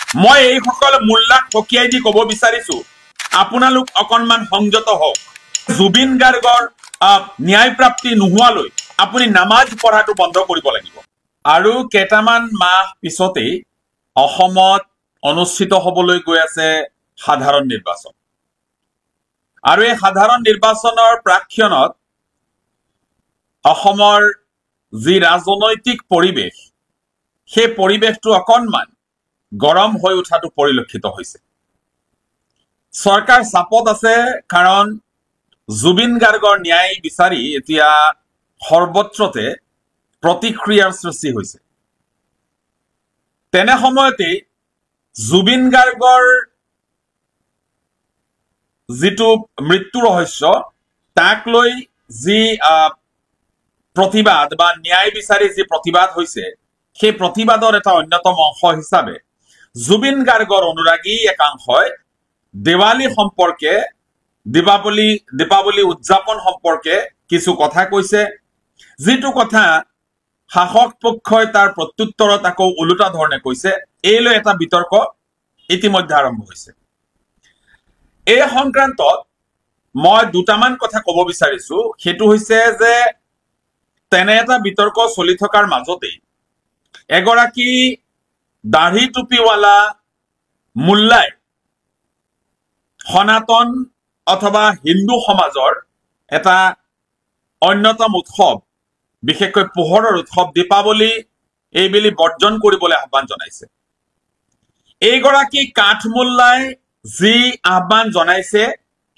মই এই সকল মোল্লাক সকীয়াই দি কব বিচাৰিছো আপোনালোক অকনমান সংযত হওক জুবিন গাৰ্গৰ ন্যায় প্ৰাপ্তি নোহোৱালৈ আপুনি নামাজ পঢ়াটো বন্ধ কৰিব লাগিব আৰু কেইটামান মাহ পিছতে অসমত অনুষ্ঠিত হ'বলৈ গৈ আছে সাধাৰণ নিৰ্বাচন আৰু এই সাধাৰণ নিৰ্বাচনৰ প্ৰাক্ষণত অসমৰ যি ৰাজনৈতিক পৰিৱেশ সেই পৰিৱেশটো অকনমান গৰম হৈ উঠাটো পৰিলক্ষিত হৈছে চৰকাৰ চাপত আছে কাৰণ জুবিন গাৰ্গৰ ন্যায় বিচাৰি এতিয়া সৰ্বত্ৰতে প্ৰতিক্ৰিয়াৰ সৃষ্টি হৈছে তেনে সময়তে জুবিন গাৰ্গৰ যিটো মৃত্যু ৰহস্য তাক লৈ যি প্ৰতিবাদ বা ন্যায় বিচাৰি যি প্ৰতিবাদ হৈছে সেই প্ৰতিবাদৰ এটা অন্যতম অংশ হিচাপে জুবিন গাৰ্গৰ অনুৰাগী একাংশই দেৱালী সম্পৰ্কে দীপাৱলী উদযাপন সম্পৰ্কে কিছু কথা কৈছে যিটো কথা শাসক পক্ষই তাৰ প্ৰত্যুত্তৰত আকৌ ওলোটা ধৰণে কৈছে এই লৈ এটা বিতৰ্ক ইতিমধ্যে আৰম্ভ হৈছে এই সংক্ৰান্তত মই দুটামান কথা ক'ব বিচাৰিছো সেইটো হৈছে যে তেনে এটা বিতৰ্ক চলি থকাৰ মাজতে এগৰাকী দাঢ়ি টুপিৱালা মোল্লাই সনাতন অথবা হিন্দু সমাজৰ এটা অন্যতম উৎসৱ বিশেষকৈ পোহৰৰ উৎসৱ দীপাৱলী এইবেলি বৰ্জন কৰিবলৈ আহ্বান জনাইছে এইগৰাকী কাঠমোল্লাই যি আহ্বান জনাইছে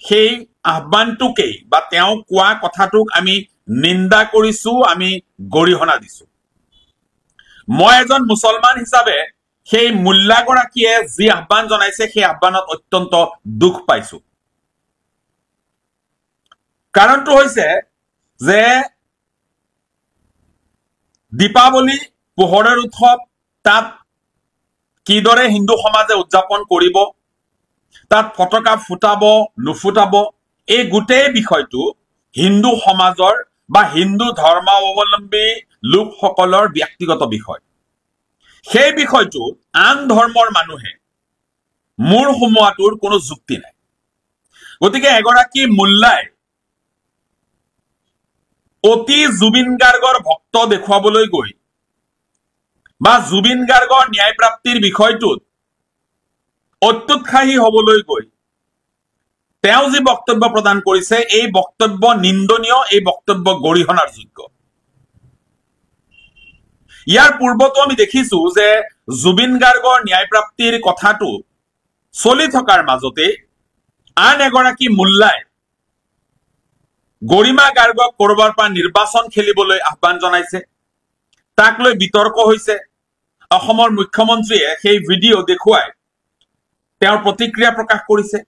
সেই আহ্বানটোকেই বা তেওঁ কোৱা কথাটোক আমি নিন্দা কৰিছো আমি গৰিহণা দিছো মই এজন মুছলমান হিচাপে সেই মোল্লাগৰাকীয়ে যি আহ্বান জনাইছে সেই আহ্বানত অত্যন্ত দুখ পাইছো কাৰণটো হৈছে যে দীপাৱলী পোহৰৰ উৎসৱ তাত কিদৰে হিন্দু সমাজে উদযাপন কৰিব তাত ফটকা ফুটাব নুফুটাব এই গোটেই বিষয়টো হিন্দু সমাজৰ বা হিন্দু ধৰ্মাৱলম্বী লোকসকলৰ ব্যক্তিগত বিষয় সেই বিষয়টো আন ধৰ্মৰ মানুহে মূৰ সুমুৱাটোৰ কোনো যুক্তি নাই গতিকে এগৰাকী মোল্লাই অতি জুবিন গাৰ্গৰ ভক্ত দেখুৱাবলৈ গৈ বা জুবিন গাৰ্গৰ ন্যায় প্ৰাপ্তিৰ বিষয়টোত অত্যুৎসাহী হ'বলৈ গৈ তেওঁ যি বক্তব্য প্ৰদান কৰিছে এই বক্তব্য নিন্দনীয় এই বক্তব্য গৰিহণাৰ যোগ্য ইয়াৰ পূৰ্বতো আমি দেখিছো যে জুবিন গাৰ্গৰ ন্যায় প্ৰাপ্তিৰ কথাটো চলি থকাৰ মাজতে আন এগৰাকী মোল্লাই গৰিমা গাৰ্গক কৰবাৰ পৰা নিৰ্বাচন খেলিবলৈ আহ্বান জনাইছে তাক লৈ বিতৰ্ক হৈছে অসমৰ মুখ্যমন্ত্ৰীয়ে সেই ভিডিঅ' দেখুৱাই তেওঁৰ প্ৰতিক্ৰিয়া প্ৰকাশ কৰিছে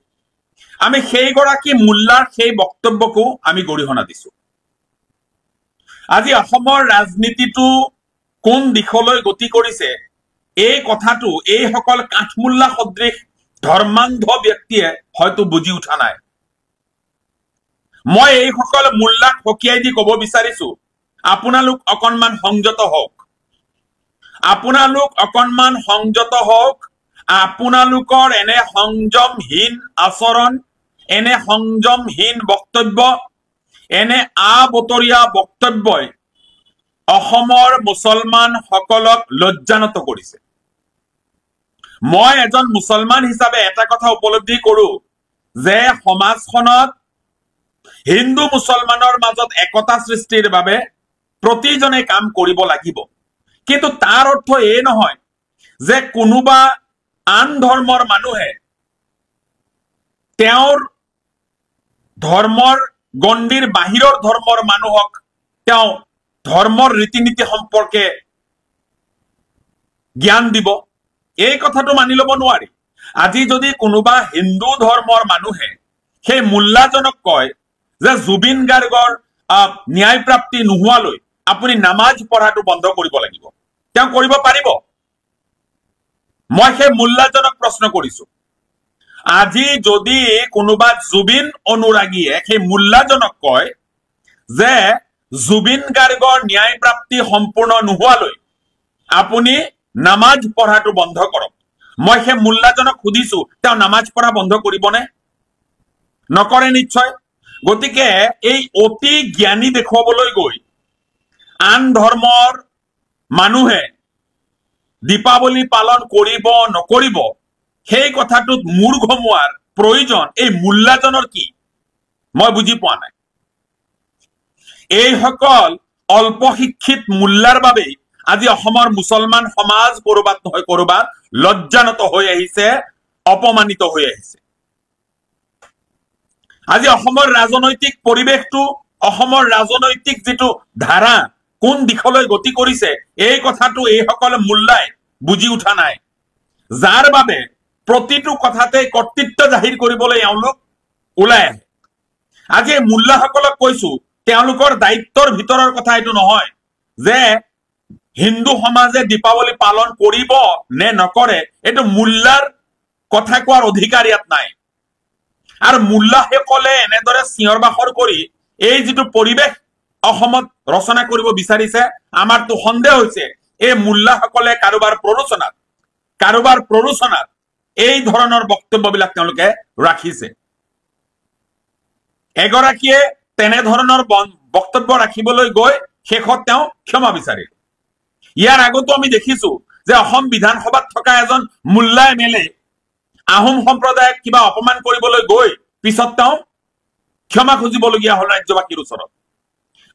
আমি সেইগৰাকী মোল্লাৰ সেই বক্তব্যকো আমি গৰিহণা দিছো আজি অসমৰ ৰাজনীতিটো কোন দিশলৈ গতি কৰিছে এই কথাটো এই সকল কাঠমোল্লা সদৃশ ধৰ্মান্ধ ব্যক্তিয়ে হয়তো বুজি উঠা নাই মই এই সকল মোল্লাক সকীয়াই দি কব বিচাৰিছো আপোনালোক অকনমান সংযত হওক আপোনালোকৰ এনে সংযমহীন আচৰণ এনে সংযমহীন বক্তব্য এনে আবতৰীয়া বক্তব্যই অসমৰ মুছলমান সকলক লজ্জানত কৰিছে মই এজন মুছলমান হিচাপে এটা কথা উপলব্ধি কৰো যে সমাজখনত হিন্দু মুছলমানৰ মাজত একতা সৃষ্টিৰ বাবে প্ৰতিজনে কাম কৰিব লাগিব কিন্তু তাৰ অৰ্থ এই নহয় যে কোনোবা আন ধৰ্মৰ মানুহে তেওঁৰ ধৰ্মৰ গণ্ডিৰ বাহিৰৰ ধৰ্মৰ মানুহক তেওঁ ধৰ্মৰ ৰীতি-নীতি সম্পৰ্কে জ্ঞান দিব এই কথাটো মানি ল'ব নোৱাৰি আজি যদি কোনোবা হিন্দু ধৰ্মৰ মানুহে সেই মোল্লাজনক কয় যে জুবিন গাৰ্গৰ ন্যায় প্ৰাপ্তি নোহোৱালৈ আপুনি নামাজ পঢ়াটো বন্ধ কৰিব লাগিব তেওঁ কৰিব পাৰিব মই সেই মোল্লাজনক প্ৰশ্ন কৰিছো আজি যদি কোনোবা জুবিন অনুৰাগীয়ে সেই মোল্লাজনক কয় যে জুবিন গাৰ্গৰ ন্যায় প্ৰাপ্তি সম্পূৰ্ণ নোহোৱালৈ আপুনি নামাজ পঢ়াটো বন্ধ কৰক মই সেই মোল্লাজনক সুধিছো তেওঁ নামাজ পঢ়া বন্ধ কৰিবনে? নকৰে নিশ্চয়। গতিকে এই অতি জ্ঞানী দেখুৱাবলৈ গৈ আন ধৰ্মৰ মানুহে দীপাৱলী পালন কৰিব নকৰিব সেই কথাটোত মূৰ ঘমোৱাৰ প্ৰয়োজন এই মোল্লাজনৰ কি মই বুজি পোৱা নাই। এইসকল অল্প শিক্ষিত মোল্লাৰ বাবেই আজি অসমৰ মুছলমান সমাজ কৰবাত নহয় কৰবাত লজ্জানত হৈ আহিছে, অপমানিত হৈ আহিছে। আজি অসমৰ ৰাজনৈতিক পৰিৱেশটো, অসমৰ ৰাজনৈতিক যিটো ধাৰা কোন দিশলৈ গতি কৰিছে এই কথাটো এইসকলে মোল্লাই বুজি উঠা নাই, যাৰ বাবে প্ৰতিটো কথাতে কৰ্তৃত্ব জাহিৰ কৰিবলৈ এওঁলোক ওলাই আহে। আজি এই মোল্লাসকলক কৈছো তেওঁলোকৰ দায়িত্বৰ ভিতৰৰ কথা এইটো নহয় যে হিন্দু সমাজে দীপাৱলী পালন কৰিব নে নকৰে, এইটো মোল্লাৰ কথা কোৱাৰ অধিকাৰ ইয়াত নাই। আৰু মোল্লাসকলে এনেদৰে চিঞৰ বাখৰ কৰি এই যিটো পৰিৱেশ অসমত ৰচনা কৰিব বিচাৰিছে, আমাৰতো সন্দেহ হৈছে এই মোল্লাসকলে কাৰোবাৰ প্ৰৰোচনাত এই ধৰণৰ বক্তব্যবিলাক তেওঁলোকে ৰাখিছে। এগৰাকীয়ে তেনেধৰণৰ বক্তব্য ৰাখিবলৈ গৈ শেষত তেওঁ ক্ষমা বিচাৰিল। ইয়াৰ আগতো আমি দেখিছো যে অসম বিধানসভাত থকা এজন মোল্লা এমএলএ আহোম সম্প্ৰদায়ক কিবা অপমান কৰিবলৈ গৈ পিছত তেওঁ ক্ষমা খুজিবলগীয়া হল ৰাজ্যবাসীৰ ওচৰত।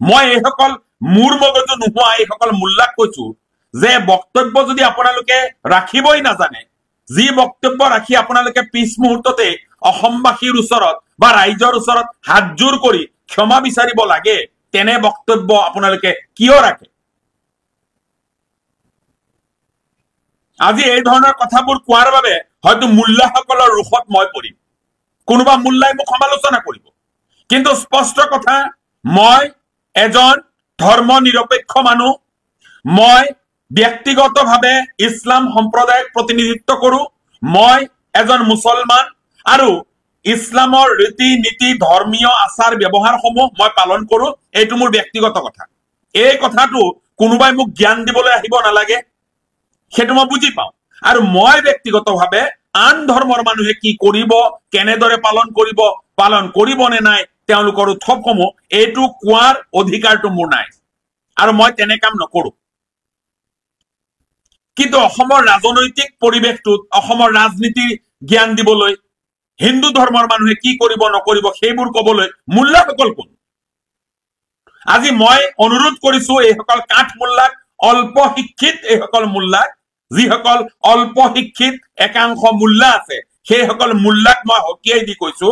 মই এইসকল মূৰ মগজু নোহোৱা এইসকল মোল্লাক কৈছো যে বক্তব্য যদি আপোনালোকে ৰাখিবই নাজানে, যি বক্তব্য ৰাখি আপোনালোকে পিছ মুহূৰ্ততে অসমবাসীৰ ওচৰত বা ৰাইজৰ ওচৰত হাতজোৰ কৰি ক্ষমা বিচাৰিব লাগে, তেনে বক্তব্য আপোনালোকে কিয় ৰাখে? আজি এই ধৰণৰ কথাবোৰ কোৱাৰ বাবে হয়তো মোল্লাসকলৰ ৰোষত মই পৰিম, কোনোবা মোল্লাই মোক সমালোচনা কৰিব, কিন্তু স্পষ্ট কথা, মই এজন ধৰ্ম নিৰপেক্ষ মানুহ, মই ব্যক্তিগতভাৱে ইছলাম সম্প্ৰদায়ক প্ৰতিনিধিত্ব কৰো, মই এজন মুছলমান আৰু ইছলামৰ ৰীতি নীতি ধৰ্মীয় আচাৰ ব্যৱহাৰসমূহ মই পালন কৰো, এইটো মোৰ ব্যক্তিগত কথা। এই কথাটো কোনোবাই মোক জ্ঞান দিবলৈ আহিব নালাগে, সেইটো মই বুজি পাওঁ। আৰু মই ব্যক্তিগতভাৱে আন ধৰ্মৰ মানুহে কি কৰিব, কেনেদৰে পালন কৰিব নে নাই তেওঁলোকৰ উৎসৱসমূহ, এইটো কোৱাৰ অধিকাৰটো মোৰ নাই আৰু মই তেনে কাম নকৰো। কিন্তু অসমৰ ৰাজনৈতিক পৰিৱেশটোত অসমৰ ৰাজনীতি জ্ঞান দিবলৈ, হিন্দু ধৰ্মৰ মানুহে কি কৰিব নকৰিব সেইবোৰ কবলৈ মোল্লাসকল কোন? আজি মই অনুৰোধ কৰিছো এইসকল কাঠ মোল্লাক, অল্প শিক্ষিত এইসকল মোল্লাক, যিসকল অল্প শিক্ষিত একাংশ মোল্লা আছে, সেইসকল মোল্লাক মই হকিয়াই দি কৈছো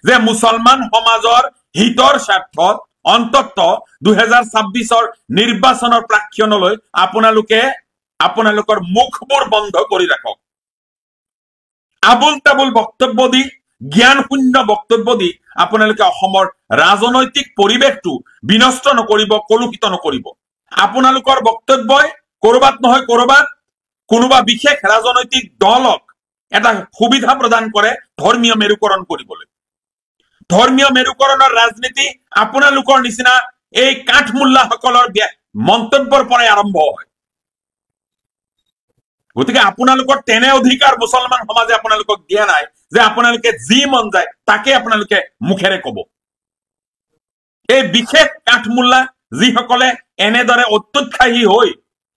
যে মুছলমান সমাজৰ হিতৰ স্বাৰ্থত অন্তত 2026 নিৰ্বাচনৰ প্ৰাক্ষণলৈ আপোনালোকৰ মুখবোৰ বন্ধ কৰি ৰাখক। আবুল তাবুল বক্তব্য দি, জ্ঞান শূন্য বক্তব্য দি আপোনালোকে অসমৰ ৰাজনৈতিক পৰিৱেশটো বিনষ্ট নকৰিব, কলুষিত নকৰিব। আপোনালোকৰ বক্তব্যই কৰবাত নহয় কৰবাত কোনোবা বিশেষ ৰাজনৈতিক দলক এটা সুবিধা প্ৰদান কৰে ধৰ্মীয় মেৰুকৰণ কৰিবলৈ। ধৰ্মীয় মেৰুকৰণৰ ৰাজনীতি আপোনালোকৰ নিচিনা এই কাঠমোল্লাসকলৰ মন্তব্যৰ পৰাই আৰম্ভ হয়। গতিকে আপোনালোকৰ তেনে অধিকাৰ মুছলমান সমাজে আপোনালোকক দিয়া নাই যে আপোনালোকে যি মন যায় তাকে আপোনালোকে মুখেৰে কব। এই বিশেষ কাঠমোল্লা যিসকলে এনেদৰে অত্যুৎসাহী হৈ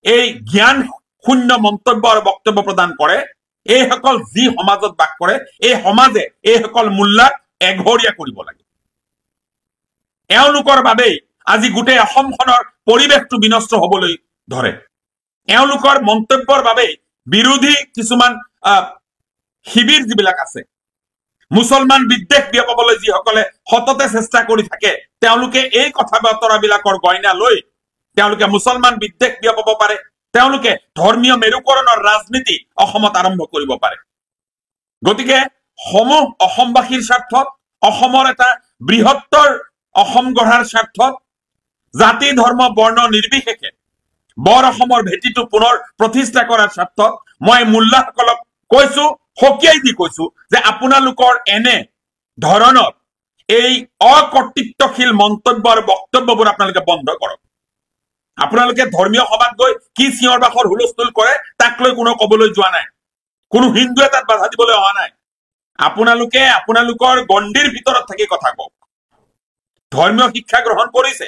এই জ্ঞান শূন্য মন্তব্য আৰু বক্তব্য প্ৰদান কৰে, এইসকল যি সমাজত বাস কৰে এই সমাজে এইসকল মোল্লাক এঘৰীয়া কৰিব লাগে। এওঁলোকৰ বাবেই আজি গোটেই অসমখনৰ পৰিৱেশটো বিনষ্ট হবলৈ ধৰে। এওঁলোকৰ মন্তব্যৰ বাবেই বিৰোধী কিছুমান শিবিৰ যিবিলাক আছে, মুছলমান বিদ্বেষ বিয়পাবলৈ যিসকলে সততে চেষ্টা কৰি থাকে, তেওঁলোকে এই কথা বতৰাবিলাকৰ গইনা লৈ তেওঁলোকে মুছলমান বিদ্বেষ বিয়পাব পাৰে, তেওঁলোকে ধৰ্মীয় মেৰুকৰণৰ ৰাজনীতি অসমত আৰম্ভ কৰিব পাৰে। গতিকে সমূহ অসমবাসীৰ স্বাৰ্থত, অসমৰ এটা বৃহত্তৰ অসম গঢ়াৰ স্বাৰ্থত, জাতি ধৰ্ম বৰ্ণ নিৰ্বিশেষে বৰ অসমৰ ভেটিটো পুনৰ প্ৰতিষ্ঠা কৰাৰ স্বাৰ্থত মই মোল্লাসকলক কৈছো, সকীয়াই দি কৈছো যে আপোনালোকৰ এনে ধৰণৰ এই অকৰ্তৃত্বশীল মন্তব্য আৰু বক্তব্যবোৰ আপোনালোকে বন্ধ কৰক। আপোনালোকে ধৰ্মীয় সভাত গৈ কি চিঞৰ বাখৰ হুলস্থুল কৰে তাক লৈ কোনো কবলৈ যোৱা নাই। কোনো হিন্দুৱে তাত বাধা দিবলৈ অহা নাই আপোনালোকে আপোনালোকৰ গণ্ডিৰ ভিতৰত থাকি কথা কওক ধৰ্মীয় শিক্ষা গ্ৰহণ কৰিছে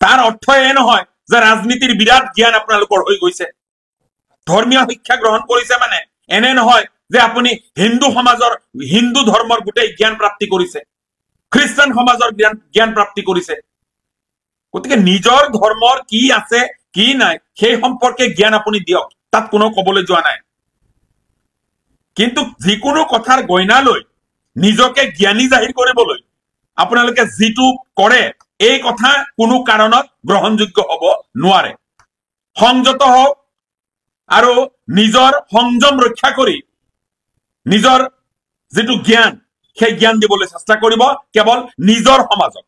তাৰ অৰ্থ এ নহয় যে ৰাজনীতিৰ বিৰাট জ্ঞান আপোনালোকৰ হৈ গৈছে ধৰ্মীয় শিক্ষা গ্ৰহণ কৰিছে মানে এনে নহয় যে আপুনি হিন্দু সমাজৰ হিন্দু ধৰ্মৰ গোটেই জ্ঞান প্ৰাপ্তি কৰিছে খ্ৰীষ্টান সমাজৰ জ্ঞান প্ৰাপ্তি কৰিছে গতিকে নিজৰ ধৰ্মৰ কি আছে কি নাই সেই সম্পৰ্কে জ্ঞান আপুনি দিয়ক তাত কোনো কবলৈ যোৱা নাই কিন্তু যিকোনো কথাৰ গইনা লৈ নিজকে জ্ঞানী জাহিৰ কৰিবলৈ আপোনালোকে যিটো কৰে এই কথা কোনো কাৰণত গ্ৰহণযোগ্য হ'ব নোৱাৰে সংযত হওক আৰু নিজৰ সংযম ৰক্ষা কৰি নিজৰ যেটো জ্ঞান সেই জ্ঞান দিবলৈ চেষ্টা কৰিব কেৱল নিজৰ সমাজক